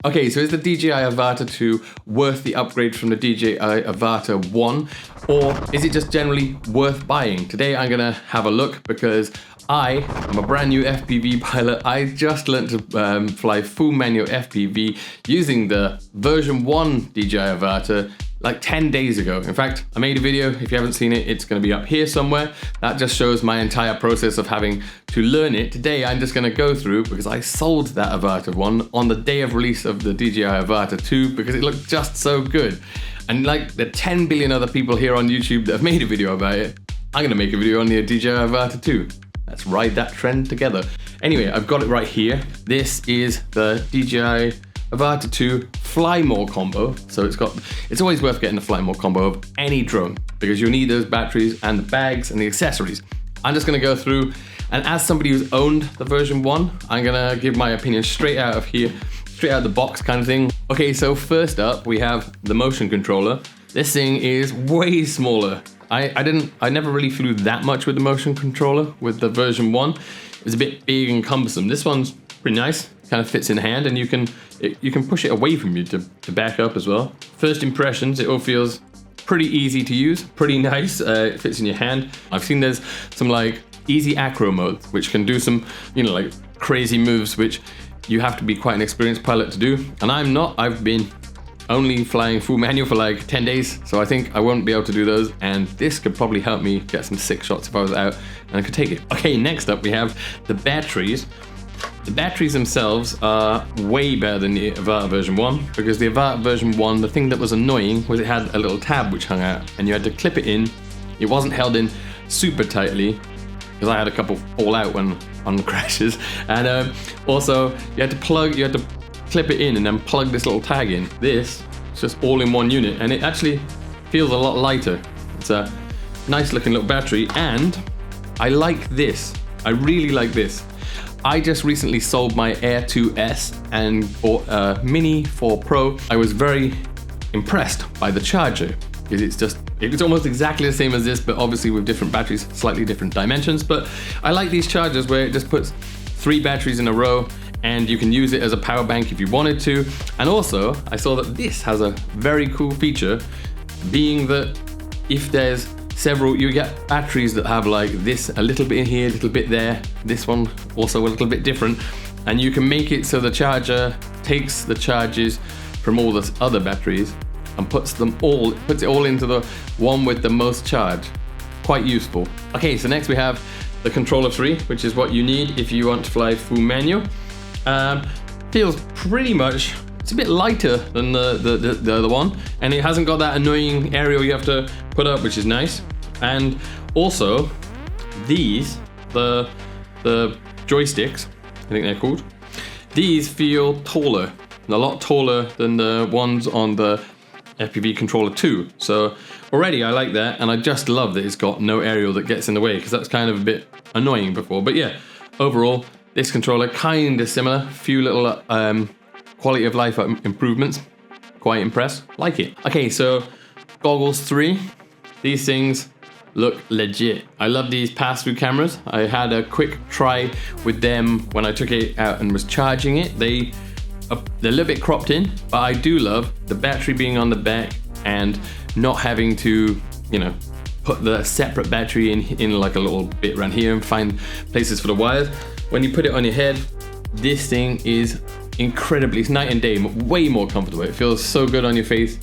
Okay, so is the DJI Avata 2 worth the upgrade from the DJI Avata 1, or is it just generally worth buying? Today I'm gonna have a look because I am a brand new FPV pilot. I just learned to fly full manual FPV using the version 1 DJI Avata like 10 days ago. In fact, I made a video. If you haven't seen it, it's gonna be up here somewhere. That just shows my entire process of having to learn it. Today, I'm just gonna go through, because I sold that Avata 1 on the day of release of the DJI Avata 2 because it looked just so good. And like the 10 billion other people here on YouTube that have made a video about it, I'm gonna make a video on the DJI Avata 2. Let's ride that trend together. Anyway, I've got it right here. This is the DJI Avata 2 Flymore combo. So it's always worth getting the Flymore combo of any drone because you'll need those batteries and the bags and the accessories. I'm just gonna go through, and as somebody who's owned the version 1, I'm gonna give my opinion straight out of here, straight out of the box kind of thing. Okay, so first up we have the motion controller. This thing is way smaller. I never really flew that much with the motion controller with the version 1. It was a bit big and cumbersome. This one's pretty nice, kind of fits in hand, and you can push it away from you to back up as well. First impressions, it all feels pretty easy to use, pretty nice. It fits in your hand. I've seen there's some like easy acro modes, which can do some, like crazy moves, which you have to be quite an experienced pilot to do. And I'm not. I've been only flying full manual for like 10 days, so I think I won't be able to do those, and this could probably help me get some sick shots if I was out and I could take it. Okay, next up we have the batteries. The batteries themselves are way better than the Avata version 1, because the Avata version 1, the thing that was annoying was it had a little tab which hung out and you had to clip it in. It wasn't held in super tightly, because I had a couple fall out on the crashes, and also you had to clip it in and then plug this little tag in. This is just all in one unit, and it actually feels a lot lighter. It's a nice looking little battery, and I like this. I really like this. I just recently sold my Air 2S and bought a Mini 4 Pro. I was very impressed by the charger, because it's almost exactly the same as this, but obviously with different batteries, slightly different dimensions. But I like these chargers where it just puts 3 batteries in a row, and you can use it as a power bank if you wanted to. And also, I saw that this has a very cool feature, being that if there's several, you get batteries that have like this, a little bit in here, a little bit there, this one also a little bit different, and you can make it so the charger takes the charges from all the other batteries and puts it all into the one with the most charge. Quite useful. Okay, so next we have the controller 3, which is what you need if you want to fly full manual. Feels pretty much, it's a bit lighter than the other one, and it hasn't got that annoying aerial you have to put up, which is nice. And also these, the joysticks, I think they're called, these feel taller, a lot taller than the ones on the FPV controller 2. So already I like that, and I just love that it's got no aerial that gets in the way, because that's kind of a bit annoying before. But yeah, overall this controller kind of similar, few little quality of life improvements. Quite impressed, like it. Okay, so goggles 3, these things look legit. I love these pass-through cameras. I had a quick try with them when I took it out and was charging it. They're a little bit cropped in, but I do love the battery being on the back and not having to, put the separate battery in like a little bit around here and find places for the wires. When you put it on your head, this thing is incredibly, it's night and day, way more comfortable. It feels so good on your face.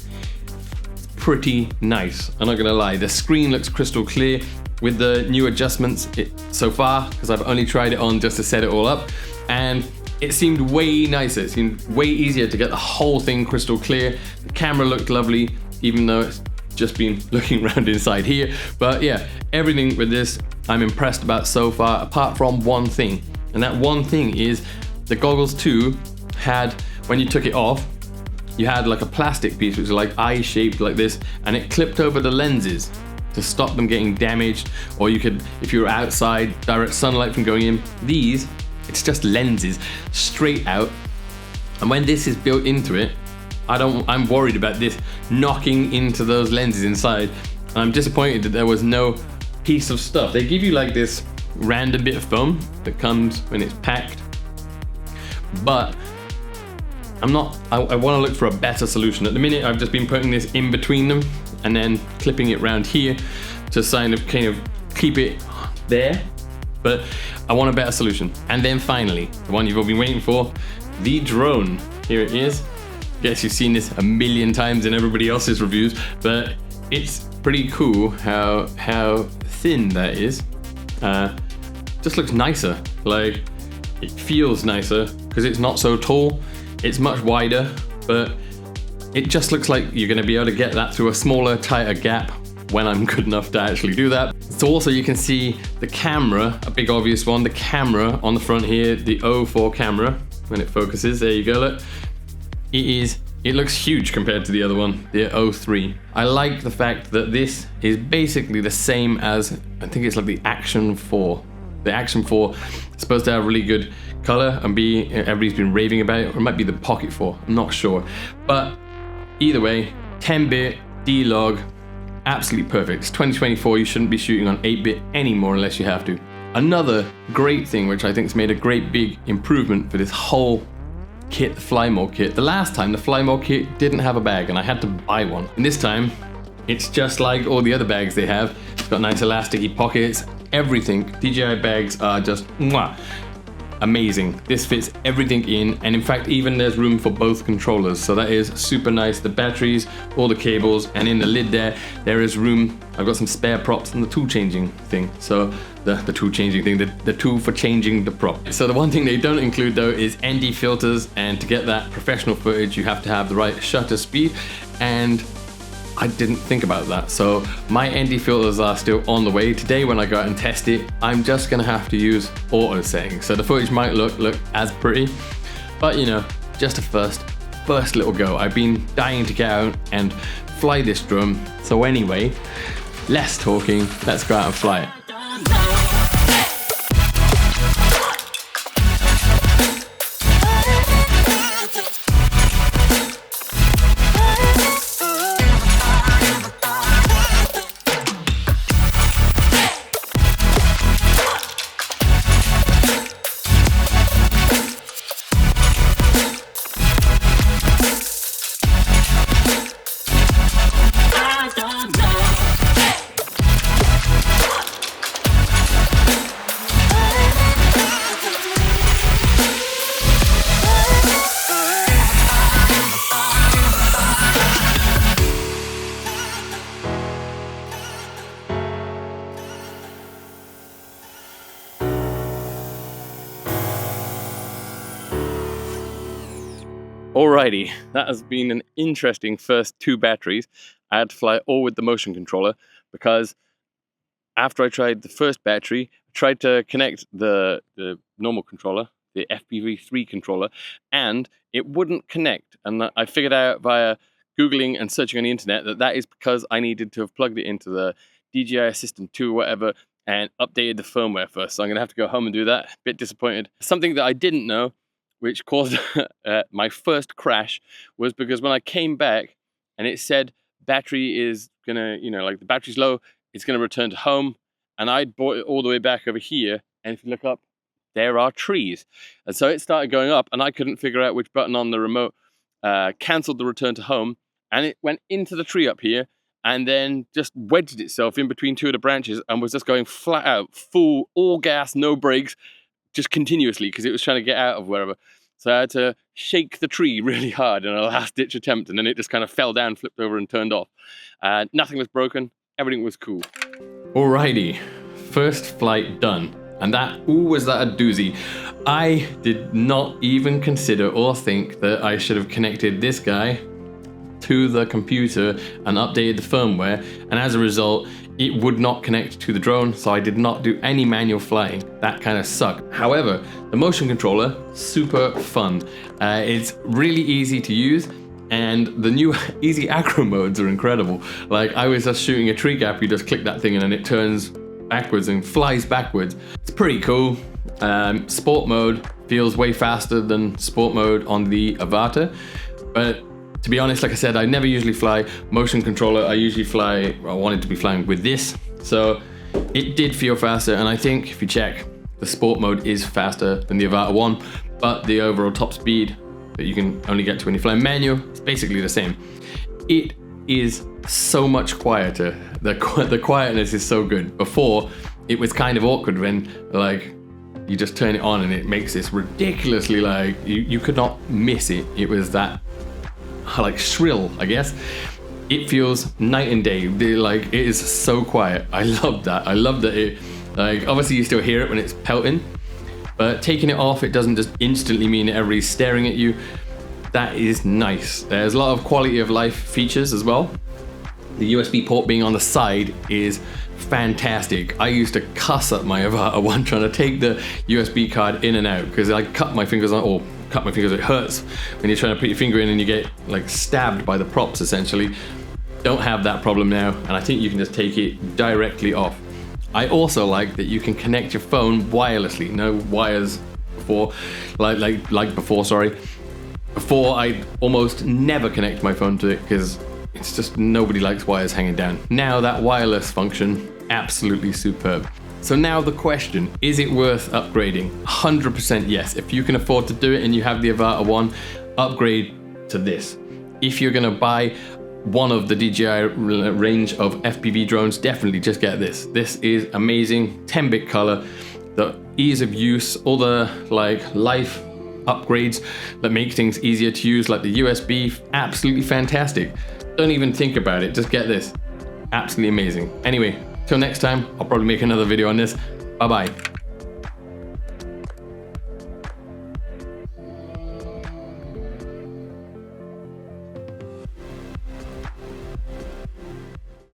It's pretty nice, I'm not gonna lie. The screen looks crystal clear with the new adjustments so far, because I've only tried it on just to set it all up, and it seemed way nicer. It seemed way easier to get the whole thing crystal clear. The camera looked lovely, even though it's just been looking around inside here. But yeah, everything with this I'm impressed about so far, apart from one thing. And that one thing is the goggles 2 had, when you took it off, you had like a plastic piece which was like eye-shaped like this, and it clipped over the lenses to stop them getting damaged, or you could, if you were outside, direct sunlight from going in. These, it's just lenses straight out, and when this is built into it, I'm worried about this knocking into those lenses inside, and I'm disappointed that there was no piece of stuff. They give you like this random bit of foam that comes when it's packed, but I want to look for a better solution. At the minute, I've just been putting this in between them and then clipping it around here to kind of keep it there. But I want a better solution. And then finally, the one you've all been waiting for, the drone. Here it is. Guess you've seen this a million times in everybody else's reviews, but it's pretty cool how thin that is. Just looks nicer. Like, it feels nicer because it's not so tall. It's much wider, but it just looks like you're going to be able to get that through a smaller, tighter gap when I'm good enough to actually do that. So also you can see the camera, a big obvious one, the camera on the front here, the 04 camera, when it focuses, there you go, look. It looks huge compared to the other one, the 03. I like the fact that this is basically the same as, I think it's like the Action 4. The Action 4 is supposed to have really good color and everybody's been raving about it, or it might be the Pocket 4, I'm not sure. But either way, 10-bit, D-Log, absolutely perfect. It's 2024, you shouldn't be shooting on 8-bit anymore unless you have to. Another great thing, which I think has made a great big improvement for this whole kit, the Flymore kit. The last time, the Flymore kit didn't have a bag and I had to buy one. And this time, it's just like all the other bags they have. It's got nice elasticy pockets, everything. DJI bags are just mwah, amazing. This fits everything in, and in fact even there's room for both controllers, so that is super nice. The batteries, all the cables, and in the lid there is room. I've got some spare props and the tool changing thing, so the tool changing thing, the tool for changing the prop. So the one thing they don't include though is ND filters, and to get that professional footage you have to have the right shutter speed, and I didn't think about that. So my ND filters are still on the way. Today when I go out and test it, I'm just gonna have to use auto settings. So the footage might look as pretty, but you know, just a first little go. I've been dying to get out and fly this drone. So anyway, less talking, let's go out and fly it. Alrighty, that has been an interesting first 2 batteries. I had to fly all with the motion controller because after I tried the first battery, I tried to connect the normal controller, the FPV 3 controller, and it wouldn't connect. And I figured out via Googling and searching on the internet that is because I needed to have plugged it into the DJI Assistant 2 or whatever and updated the firmware first. So I'm gonna have to go home and do that. A bit disappointed. Something that I didn't know, which caused my first crash, was because when I came back and it said battery is gonna, like the battery's low, it's gonna return to home, and I'd brought it all the way back over here, and if you look up, there are trees. And so it started going up, and I couldn't figure out which button on the remote cancelled the return to home, and it went into the tree up here, and then just wedged itself in between 2 of the branches, and was just going flat out, full, all gas, no brakes, just continuously, because it was trying to get out of wherever. So I had to shake the tree really hard in a last-ditch attempt, and then it just kind of fell down, flipped over, and turned off. Nothing was broken, everything was cool. Alrighty, first flight done. And that was that a doozy. I did not even consider or think that I should have connected this guy to the computer and updated the firmware, and as a result, it would not connect to the drone, so I did not do any manual flying. That kind of sucked. However, the motion controller, super fun. It's really easy to use, and the new easy acro modes are incredible. Like, I was just shooting a tree gap, you just click that thing and then it turns backwards and flies backwards. It's pretty cool. Sport mode feels way faster than sport mode on the Avata, but to be honest, like I said, I never usually fly motion controller. I usually fly, I wanted to be flying with this. So it did feel faster, and I think if you check, the sport mode is faster than the Avata 1, but the overall top speed that you can only get to when you fly manual. It's basically the same. It is so much quieter. The quietness is so good. Before, it was kind of awkward when like you just turn it on and it makes this ridiculously like you could not miss it. It was that like shrill, I guess. It feels night and day. Like, it is so quiet. I love that. I love that it, like, obviously you still hear it when it's pelting, but taking it off, it doesn't just instantly mean that everybody's staring at you. That is nice. There's a lot of quality of life features as well. The USB port being on the side is fantastic. I used to cuss up my Avata one trying to take the USB card in and out because I cut my fingers on, or cut my fingers, it hurts when you're trying to put your finger in and you get like stabbed by the props essentially. Don't have that problem now, and I think you can just take it directly off. I also like that you can connect your phone wirelessly, no wires before, Before I almost never connect my phone to it because it's just nobody likes wires hanging down. Now that wireless function, absolutely superb. So now the question, is it worth upgrading? 100% yes. If you can afford to do it and you have the Avata 1, upgrade to this. If you're gonna buy one of the DJI range of FPV drones, definitely just get this. This is amazing, 10-bit color, the ease of use, all the like life upgrades that make things easier to use, like the USB, absolutely fantastic. Don't even think about it, just get this. Absolutely amazing. Anyway, till next time, I'll probably make another video on this. Bye-bye.